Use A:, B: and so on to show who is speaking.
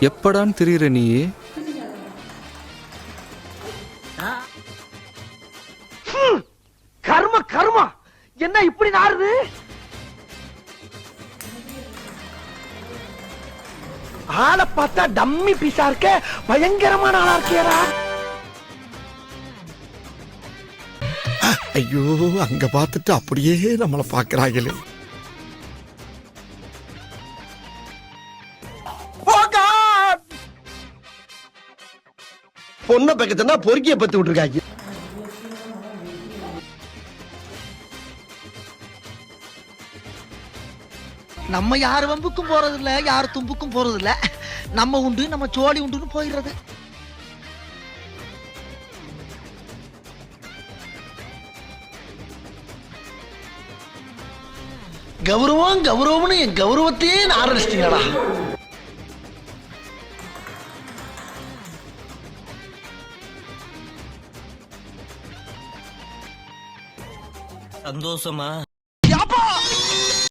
A: எப்படான்னு தெரியுற நீயே?
B: கர்ம கர்மா என்ன இப்படி நாறுது? ஆளை பார்த்தா டம்மி பீஸா இருக்க, பயங்கரமான ஆளா இருக்கியடா.
C: ஐயோ, அங்க பார்த்துட்டு அப்படியே நம்மளை பாக்குறாங்களே. பொண்ணை பக்கத்துனா பொறுக்கிய பத்து விட்டுருக்காங்க.
B: நம்ம யார் வம்புக்கும் போறது இல்ல, யார் தும்புக்கும் போறது இல்ல. நம்ம உண்டு, நம்ம சோழி உண்டுன்னு போயிடுறது. கௌரவம் கௌரவம்னு என் கௌரவத்தையே ஆரம்பிச்சிட்டீங்களா?
D: சந்தோஷமா